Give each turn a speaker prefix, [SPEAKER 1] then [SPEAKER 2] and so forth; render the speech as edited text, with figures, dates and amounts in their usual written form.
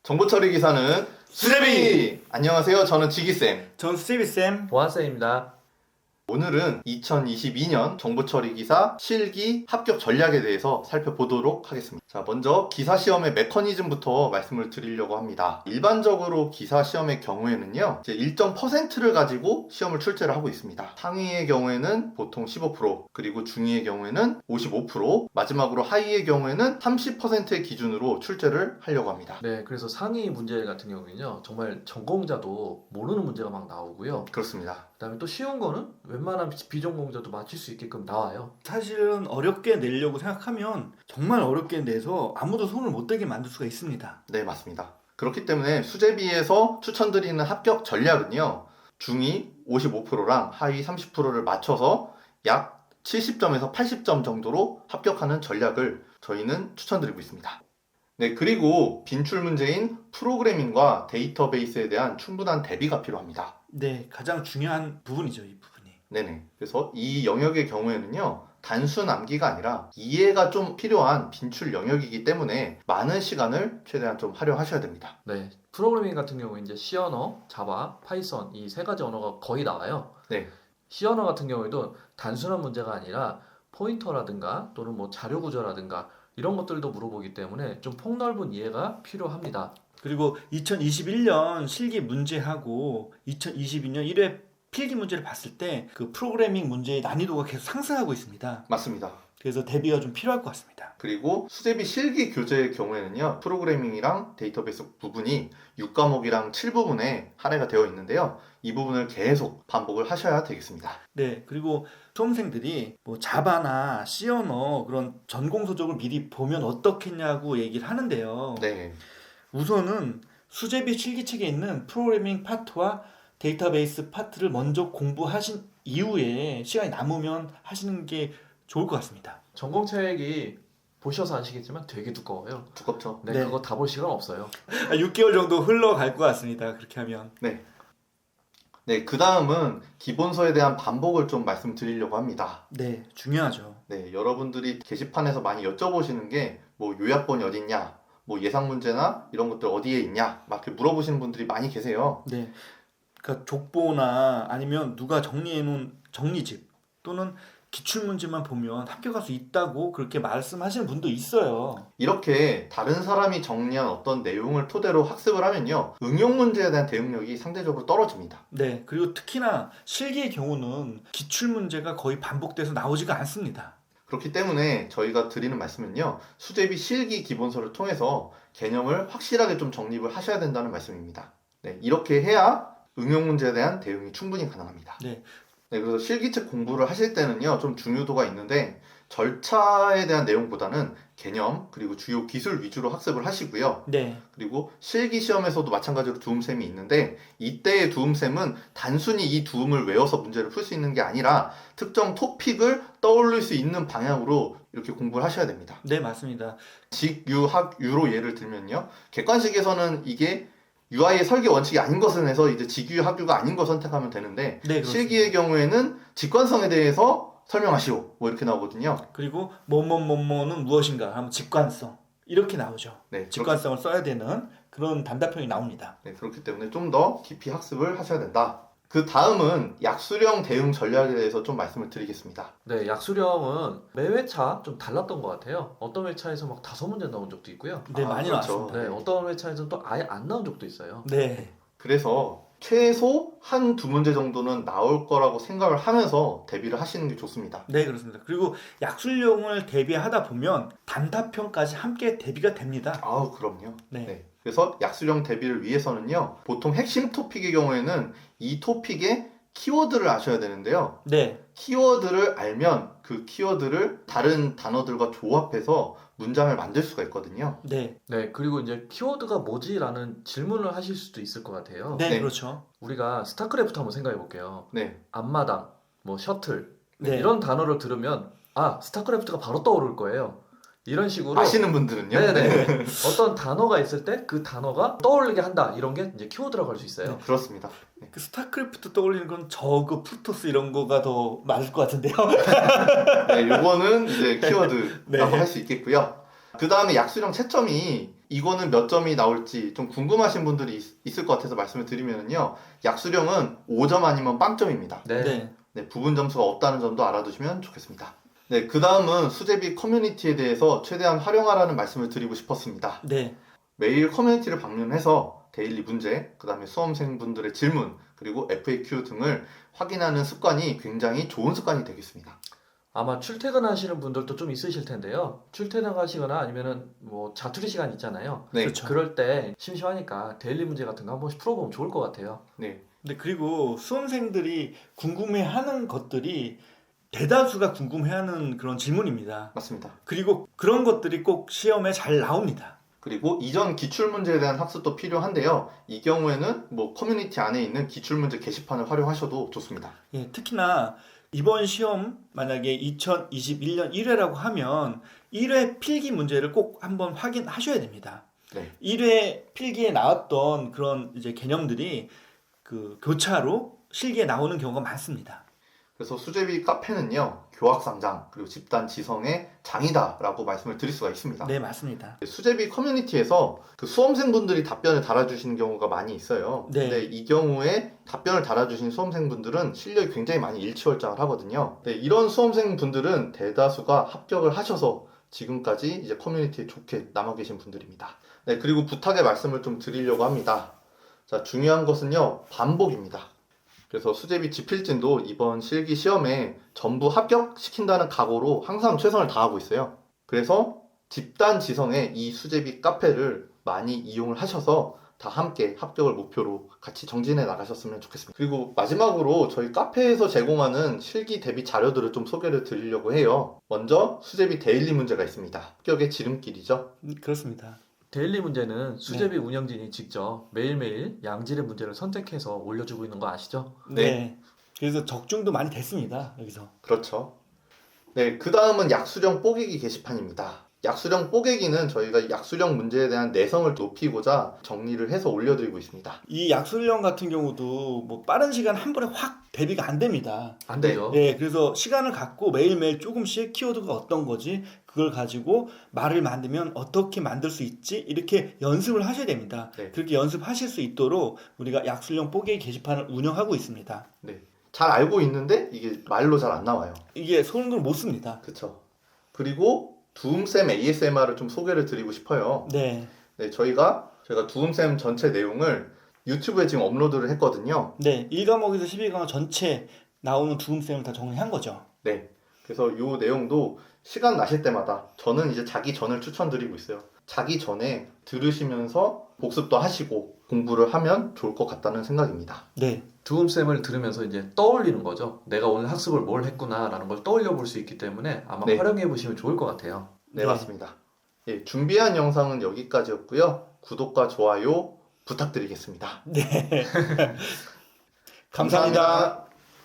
[SPEAKER 1] 정보 처리 기사는 수제비! 안녕하세요. 저는 지기쌤.
[SPEAKER 2] 전 수제비쌤.
[SPEAKER 3] 보안쌤입니다.
[SPEAKER 1] 오늘은 2022년 정보 처리 기사 실기 합격 전략에 대해서 살펴보도록 하겠습니다. 자, 먼저 기사 시험의 메커니즘부터 말씀을 드리려고 합니다. 일반적으로 기사 시험의 경우에는요, 이제 일정 퍼센트를 가지고 시험을 출제를 하고 있습니다. 상위의 경우에는 보통 15%, 그리고 중위의 경우에는 55%, 마지막으로 하위의 경우에는 30%의 기준으로 출제를 하려고 합니다.
[SPEAKER 3] 네, 그래서 상위 문제 같은 경우는요, 정말 전공자도 모르는 문제가 막 나오고요.
[SPEAKER 1] 그렇습니다.
[SPEAKER 3] 그다음에 또 쉬운 거는 웬만한 비전공자도 맞출 수 있게끔 나와요.
[SPEAKER 2] 사실은 어렵게 내려고 생각하면 정말 어렵게 내서 아무도 손을 못 대게 만들 수가 있습니다.
[SPEAKER 1] 네, 맞습니다. 그렇기 때문에 수제비에서 추천드리는 합격 전략은요, 중위 55%랑 하위 30%를 맞춰서 약 70점에서 80점 정도로 합격하는 전략을 저희는 추천드리고 있습니다. 네, 그리고 빈출 문제인 프로그래밍과 데이터베이스에 대한 충분한 대비가 필요합니다.
[SPEAKER 2] 네, 가장 중요한 부분이죠, 이 부분이.
[SPEAKER 1] 네네. 그래서 이 영역의 경우에는요, 단순 암기가 아니라 이해가 좀 필요한 빈출 영역이기 때문에 많은 시간을 최대한 좀 활용하셔야 됩니다.
[SPEAKER 3] 네, 프로그래밍 같은 경우에 이제 C 언어, 자바, 파이썬 이 세 가지 언어가 거의 나와요.
[SPEAKER 1] 네.
[SPEAKER 3] C 언어 같은 경우에도 단순한 문제가 아니라 포인터라든가 또는 뭐 자료 구조라든가 이런 것들도 물어보기 때문에 좀 폭넓은 이해가 필요합니다.
[SPEAKER 2] 그리고 2021년 실기 문제하고 2022년 1회 필기 문제를 봤을 때 그 프로그래밍 문제의 난이도가 계속 상승하고 있습니다.
[SPEAKER 1] 맞습니다.
[SPEAKER 2] 그래서 대비가 좀 필요할 것 같습니다.
[SPEAKER 1] 그리고 수제비 실기 교재의 경우에는요, 프로그래밍이랑 데이터베이스 부분이 6과목이랑 7부분에 할애가 되어 있는데요. 이 부분을 계속 반복을 하셔야 되겠습니다.
[SPEAKER 2] 네, 그리고 수험생들이 뭐 자바나 C 언어 그런 전공 서적을 미리 보면 어떻겠냐고 얘기를 하는데요.
[SPEAKER 1] 네.
[SPEAKER 2] 우선은 수제비 실기책에 있는 프로그래밍 파트와 데이터베이스 파트를 먼저 공부하신 이후에 시간이 남으면 하시는 게 좋을 것 같습니다.
[SPEAKER 3] 전공책이 보셔서 아시겠지만 되게 두꺼워요.
[SPEAKER 1] 두껍죠?
[SPEAKER 3] 네,
[SPEAKER 2] 네.
[SPEAKER 3] 그거 다 볼 시간 없어요.
[SPEAKER 2] 6개월 정도 흘러갈 것 같습니다. 그렇게 하면.
[SPEAKER 1] 네. 네, 그 다음은 기본서에 대한 반복을 좀 말씀드리려고 합니다.
[SPEAKER 2] 네, 중요하죠.
[SPEAKER 1] 네, 여러분들이 게시판에서 많이 여쭤보시는 게 뭐 요약본이 어딨냐, 뭐 예상 문제나 이런 것들 어디에 있냐, 막 이렇게 물어보시는 분들이 많이 계세요.
[SPEAKER 2] 네, 그러니까 족보나 아니면 누가 정리해놓은 정리집 또는 기출문제만 보면 합격할 수 있다고 그렇게 말씀하시는 분도 있어요.
[SPEAKER 1] 이렇게 다른 사람이 정리한 어떤 내용을 토대로 학습을 하면요, 응용 문제에 대한 대응력이 상대적으로 떨어집니다.
[SPEAKER 2] 네, 그리고 특히나 실기의 경우는 기출문제가 거의 반복돼서 나오지가 않습니다.
[SPEAKER 1] 그렇기 때문에 저희가 드리는 말씀은요, 수제비 실기 기본서를 통해서 개념을 확실하게 좀 정립을 하셔야 된다는 말씀입니다. 네, 이렇게 해야 응용 문제에 대한 대응이 충분히 가능합니다.
[SPEAKER 2] 네.
[SPEAKER 1] 네, 그래서 실기책 공부를 하실 때는요, 좀 중요도가 있는데, 절차에 대한 내용보다는 개념, 그리고 주요 기술 위주로 학습을 하시고요.
[SPEAKER 2] 네,
[SPEAKER 1] 그리고 실기 시험에서도 마찬가지로 두음셈이 있는데, 이때의 두음셈은 단순히 이 두음을 외워서 문제를 풀 수 있는 게 아니라 특정 토픽을 떠올릴 수 있는 방향으로 이렇게 공부를 하셔야 됩니다.
[SPEAKER 2] 네, 맞습니다.
[SPEAKER 1] 직, 유, 학, 유로 예를 들면요, 객관식에서는 이게 UI의 설계 원칙이 아닌 것을 해서 이제 직유, 학유가 아닌 거 선택하면 되는데,
[SPEAKER 2] 네, 그렇습니다.
[SPEAKER 1] 실기의 경우에는 직관성에 대해서 설명하시오, 뭐 이렇게 나오거든요.
[SPEAKER 2] 그리고 뭐뭐뭐뭐는 무엇인가 하면 직관성 이렇게 나오죠.
[SPEAKER 1] 네,
[SPEAKER 2] 직관성을 써야 되는 그런 단답형이 나옵니다.
[SPEAKER 1] 네, 그렇기 때문에 좀 더 깊이 학습을 하셔야 된다. 그 다음은 약수령 대응 전략에 대해서 좀 말씀을 드리겠습니다.
[SPEAKER 3] 네, 약수령은 매 회차 좀 달랐던 것 같아요. 어떤 회차에서 막 5문제 나온 적도 있고요.
[SPEAKER 2] 네,
[SPEAKER 1] 아,
[SPEAKER 2] 많이
[SPEAKER 1] 그렇죠.
[SPEAKER 2] 나왔습니다.
[SPEAKER 3] 네, 어떤 회차에서는 또 아예 안 나온 적도 있어요.
[SPEAKER 2] 네,
[SPEAKER 1] 그래서 최소 한 두 문제 정도는 나올 거라고 생각을 하면서 대비를 하시는 게 좋습니다.
[SPEAKER 2] 네, 그렇습니다. 그리고 약술용을 대비하다 보면 단답형까지 함께 대비가 됩니다.
[SPEAKER 1] 아우, 그럼요.
[SPEAKER 2] 네.
[SPEAKER 1] 그래서 약수령 대비를 위해서는요, 보통 핵심 토픽의 경우에는 이 토픽의 키워드를 아셔야 되는데요.
[SPEAKER 2] 네,
[SPEAKER 1] 키워드를 알면 그 키워드를 다른 단어들과 조합해서 문장을 만들 수가 있거든요.
[SPEAKER 2] 네,
[SPEAKER 3] 네, 그리고 이제 키워드가 뭐지라는 질문을 하실 수도 있을 것 같아요.
[SPEAKER 2] 네,
[SPEAKER 1] 네.
[SPEAKER 2] 그렇죠.
[SPEAKER 3] 우리가 스타크래프트 한번 생각해 볼게요.
[SPEAKER 1] 네,
[SPEAKER 3] 앞마당, 뭐 셔틀
[SPEAKER 2] 네,
[SPEAKER 3] 이런 단어를 들으면 아, 스타크래프트가 바로 떠오를 거예요. 이런 식으로
[SPEAKER 1] 아시는 분들은요.
[SPEAKER 3] 네네. 어떤 단어가 있을 때 그 단어가 떠오르게 한다. 이런 게 이제 키워드라고 할 수 있어요.
[SPEAKER 1] 그렇습니다.
[SPEAKER 2] 그 스타크래프트 떠올리는 건 저그, 프로토스 이런 거가 더 맞을 것 같은데요.
[SPEAKER 1] 네, 요거는 이제 키워드라고
[SPEAKER 2] 네.
[SPEAKER 1] 할 수 있겠고요. 그 다음에 약수령 채점이 이거는 몇 점이 나올지 좀 궁금하신 분들이 있을 것 같아서 말씀을 드리면요. 약수령은 5점 아니면 빵점입니다.
[SPEAKER 3] 네.
[SPEAKER 2] 네.
[SPEAKER 1] 네, 부분 점수가 없다는 점도 알아두시면 좋겠습니다. 네, 그 다음은 수제비 커뮤니티에 대해서 최대한 활용하라는 말씀을 드리고 싶었습니다.
[SPEAKER 2] 네.
[SPEAKER 1] 매일 커뮤니티를 방문해서 데일리 문제, 그 다음에 수험생분들의 질문, 그리고 FAQ 등을 확인하는 습관이 굉장히 좋은 습관이 되겠습니다.
[SPEAKER 3] 아마 출퇴근하시는 분들도 좀 있으실 텐데요. 출퇴근하시거나 아니면은 뭐 자투리 시간 있잖아요.
[SPEAKER 1] 네,
[SPEAKER 2] 그렇죠.
[SPEAKER 3] 그럴 때 심심하니까 데일리 문제 같은 거 한 번씩 풀어보면 좋을 것 같아요.
[SPEAKER 1] 네,
[SPEAKER 2] 근데 그리고 수험생들이 궁금해하는 것들이 대다수가 궁금해하는 그런 질문입니다.
[SPEAKER 1] 맞습니다.
[SPEAKER 2] 그리고 그런 것들이 꼭 시험에 잘 나옵니다.
[SPEAKER 1] 그리고 이전 기출문제에 대한 학습도 필요한데요. 이 경우에는 뭐 커뮤니티 안에 있는 기출문제 게시판을 활용하셔도 좋습니다.
[SPEAKER 2] 예, 특히나 이번 시험 만약에 2021년 1회라고 하면 1회 필기 문제를 꼭 한번 확인하셔야 됩니다.
[SPEAKER 1] 네.
[SPEAKER 2] 1회 필기에 나왔던 그런 이제 개념들이 그 교차로 실기에 나오는 경우가 많습니다.
[SPEAKER 1] 그래서 수제비 카페는요, 교학상장 그리고 집단 지성의 장이다라고 말씀을 드릴 수가 있습니다.
[SPEAKER 2] 네, 맞습니다.
[SPEAKER 1] 수제비 커뮤니티에서 그 수험생분들이 답변을 달아주시는 경우가 많이 있어요.
[SPEAKER 2] 네.
[SPEAKER 1] 근데 이 경우에 답변을 달아주신 수험생분들은 실력이 굉장히 많이 일치월장을 하거든요. 네, 이런 수험생분들은 대다수가 합격을 하셔서 지금까지 이제 커뮤니티에 좋게 남아 계신 분들입니다. 네, 그리고 부탁의 말씀을 좀 드리려고 합니다. 자, 중요한 것은요, 반복입니다. 그래서 수제비 지필진도 이번 실기 시험에 전부 합격시킨다는 각오로 항상 최선을 다하고 있어요. 그래서 집단 지성의 이 수제비 카페를 많이 이용을 하셔서 다 함께 합격을 목표로 같이 정진해 나가셨으면 좋겠습니다. 그리고 마지막으로 저희 카페에서 제공하는 실기 대비 자료들을 좀 소개를 드리려고 해요. 먼저 수제비 데일리 문제가 있습니다. 합격의 지름길이죠.
[SPEAKER 2] 그렇습니다.
[SPEAKER 3] 데일리 문제는 수제비 운영진이 직접 매일매일 양질의 문제를 선택해서 올려주고 있는 거 아시죠?
[SPEAKER 2] 네. 그래서 적중도 많이 됐습니다. 여기서.
[SPEAKER 1] 그렇죠. 네, 그 다음은 약수령 뽀개기 게시판입니다. 약수령 뽀개기는 저희가 약수령 문제에 대한 내성을 높이고자 정리를 해서 올려드리고 있습니다.
[SPEAKER 2] 이 약술령 같은 경우도 뭐 빠른 시간 한 번에 확 대비가 안 됩니다.
[SPEAKER 3] 안 되죠.
[SPEAKER 2] 네, 그래서 시간을 갖고 매일매일 조금씩 키워드가 어떤 거지, 그걸 가지고 말을 만들면 어떻게 만들 수 있지, 이렇게 연습을 하셔야 됩니다.
[SPEAKER 1] 네.
[SPEAKER 2] 그렇게 연습하실 수 있도록 우리가 약술령 뽀개기 게시판을 운영하고 있습니다.
[SPEAKER 1] 네, 잘 알고 있는데 이게 말로 잘 안 나와요.
[SPEAKER 2] 이게 손으로 못 씁니다.
[SPEAKER 1] 그렇죠. 그리고 두음쌤 ASMR을 좀 소개를 드리고 싶어요.
[SPEAKER 2] 네,
[SPEAKER 1] 네, 저희가 두음쌤 전체 내용을 유튜브에 지금 업로드를 했거든요.
[SPEAKER 2] 네, 1과목에서 12과목 전체 나오는 두음쌤을 다 정리한 거죠.
[SPEAKER 1] 네, 그래서 이 내용도 시간 나실 때마다 저는 이제 자기 전을 추천드리고 있어요. 자기 전에 들으시면서 복습도 하시고 공부를 하면 좋을 것 같다는 생각입니다.
[SPEAKER 2] 네,
[SPEAKER 3] 두음쌤을 들으면서 이제 떠올리는 거죠. 내가 오늘 학습을 뭘 했구나라는 걸 떠올려 볼 수 있기 때문에 아마
[SPEAKER 1] 네.
[SPEAKER 3] 활용해 보시면 좋을 것 같아요.
[SPEAKER 1] 네,
[SPEAKER 2] 네.
[SPEAKER 1] 맞습니다. 예, 준비한 영상은 여기까지였고요. 구독과 좋아요 부탁드리겠습니다.
[SPEAKER 2] 네. 감사합니다.